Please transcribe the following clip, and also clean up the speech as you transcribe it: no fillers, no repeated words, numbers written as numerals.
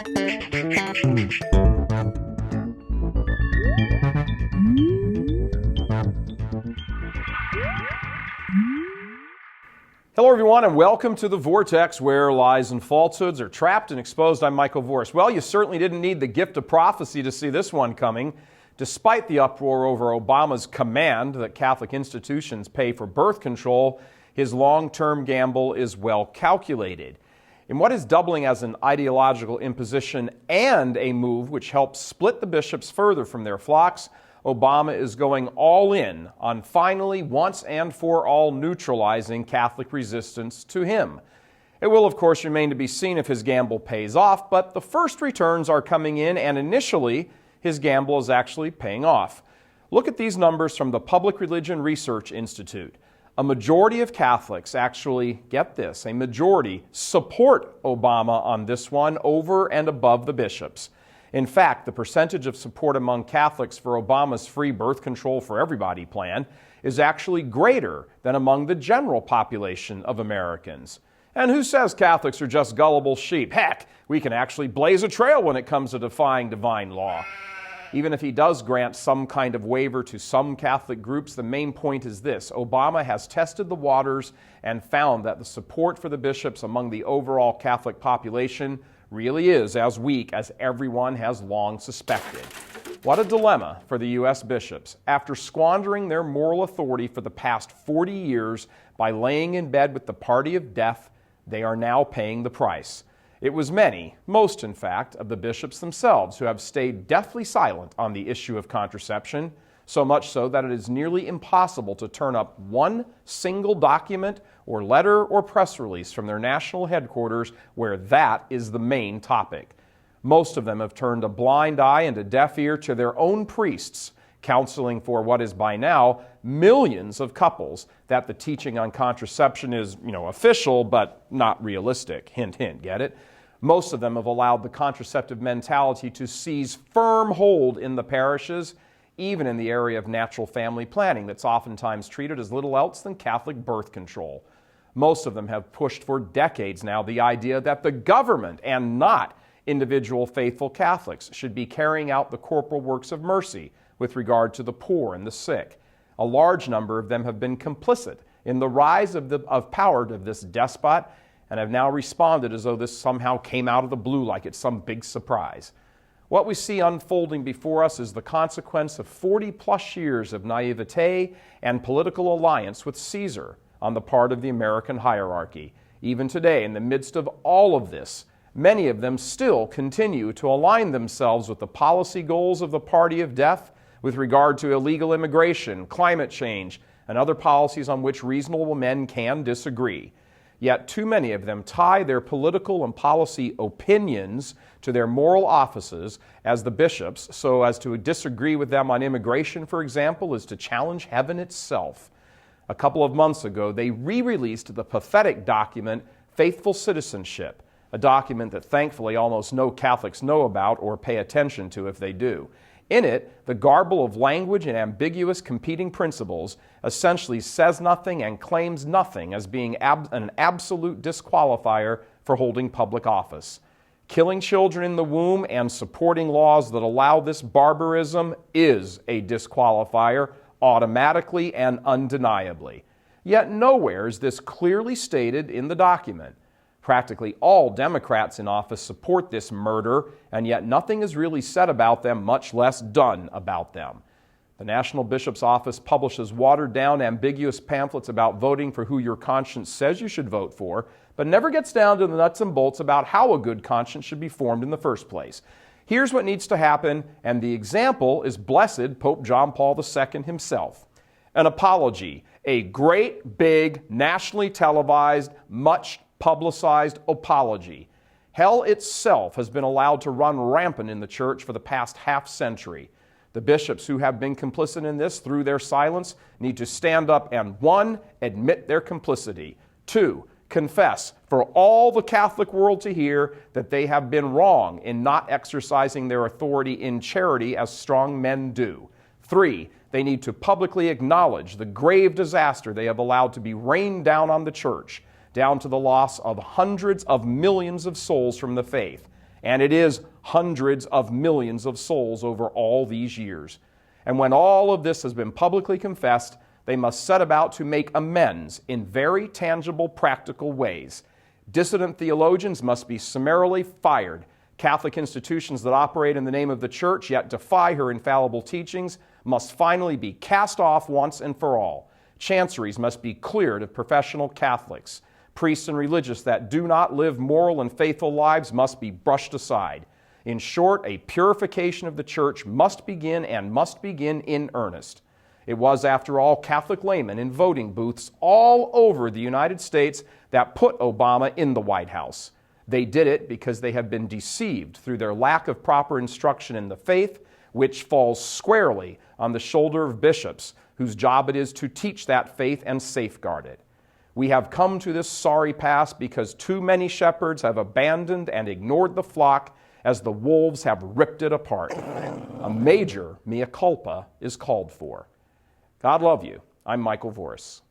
Hello everyone and welcome to The Vortex, where lies and falsehoods are trapped and exposed. I'm Michael Voris. Well, you certainly didn't need the gift of prophecy to see this one coming. Despite the uproar over Obama's command that Catholic institutions pay for birth control, his long-term gamble is well calculated. In what is doubling as an ideological imposition and a move which helps split the bishops further from their flocks, Obama is going all in on finally, once and for all, neutralizing Catholic resistance to him. It will, of course, remain to be seen if his gamble pays off, but the first returns are coming in, and initially, his gamble is actually paying off. Look at these numbers from the Public Religion Research Institute. A majority of Catholics actually, get this, a majority support Obama on this one over and above the bishops. In fact, the percentage of support among Catholics for Obama's free birth control for everybody plan is actually greater than among the general population of Americans. And who says Catholics are just gullible sheep? Heck, we can actually blaze a trail when it comes to defying divine law. Even if he does grant some kind of waiver to some Catholic groups, the main point is this: Obama has tested the waters and found that the support for the bishops among the overall Catholic population really is as weak as everyone has long suspected. What a dilemma for the U.S. bishops. After squandering their moral authority for the past 40 years by laying in bed with the party of death, they are now paying the price. It was many, most in fact, of the bishops themselves who have stayed deathly silent on the issue of contraception, so much so that it is nearly impossible to turn up one single document or letter or press release from their national headquarters where that is the main topic. Most of them have turned a blind eye and a deaf ear to their own priests, counseling for what is by now millions of couples that the teaching on contraception is, official but not realistic. Hint, hint, get it? Most of them have allowed the contraceptive mentality to seize firm hold in the parishes, even in the area of natural family planning that's oftentimes treated as little else than Catholic birth control. Most of them have pushed for decades now the idea that the government and not individual faithful Catholics should be carrying out the corporal works of mercy with regard to the poor and the sick. A large number of them have been complicit in the rise of power of this despot and have now responded as though this somehow came out of the blue like it's some big surprise. What we see unfolding before us is the consequence of 40-plus years of naivete and political alliance with Caesar on the part of the American hierarchy. Even today, in the midst of all of this, many of them still continue to align themselves with the policy goals of the party of death with regard to illegal immigration, climate change, and other policies on which reasonable men can disagree. Yet too many of them tie their political and policy opinions to their moral offices as the bishops, so as to disagree with them on immigration, for example, is to challenge heaven itself. A couple of months ago, they re-released the pathetic document, Faithful Citizenship, a document that thankfully almost no Catholics know about or pay attention to if they do. In it, the garble of language and ambiguous competing principles essentially says nothing and claims nothing as being an absolute disqualifier for holding public office. Killing children in the womb and supporting laws that allow this barbarism is a disqualifier, automatically and undeniably. Yet nowhere is this clearly stated in the document. Practically all Democrats in office support this murder, and yet nothing is really said about them, much less done about them. The National Bishop's Office publishes watered-down, ambiguous pamphlets about voting for who your conscience says you should vote for, but never gets down to the nuts and bolts about how a good conscience should be formed in the first place. Here's what needs to happen, and the example is blessed Pope John Paul II himself. An apology, a great, big, nationally televised, much publicized apology. Hell itself has been allowed to run rampant in the church for the past half-century. The bishops who have been complicit in this through their silence need to stand up and 1, admit their complicity. 2, confess for all the Catholic world to hear that they have been wrong in not exercising their authority in charity as strong men do. 3, they need to publicly acknowledge the grave disaster they have allowed to be rained down on the church, down to the loss of hundreds of millions of souls from the faith. And it is hundreds of millions of souls over all these years. And when all of this has been publicly confessed, they must set about to make amends in very tangible, practical ways. Dissident theologians must be summarily fired. Catholic institutions that operate in the name of the Church yet defy her infallible teachings must finally be cast off once and for all. Chanceries must be cleared of professional Catholics. Priests and religious that do not live moral and faithful lives must be brushed aside. In short, a purification of the Church must begin and must begin in earnest. It was, after all, Catholic laymen in voting booths all over the United States that put Obama in the White House. They did it because they have been deceived through their lack of proper instruction in the faith, which falls squarely on the shoulder of bishops, whose job it is to teach that faith and safeguard it. We have come to this sorry pass because too many shepherds have abandoned and ignored the flock as the wolves have ripped it apart. A major mea culpa is called for. God love you. I'm Michael Voris.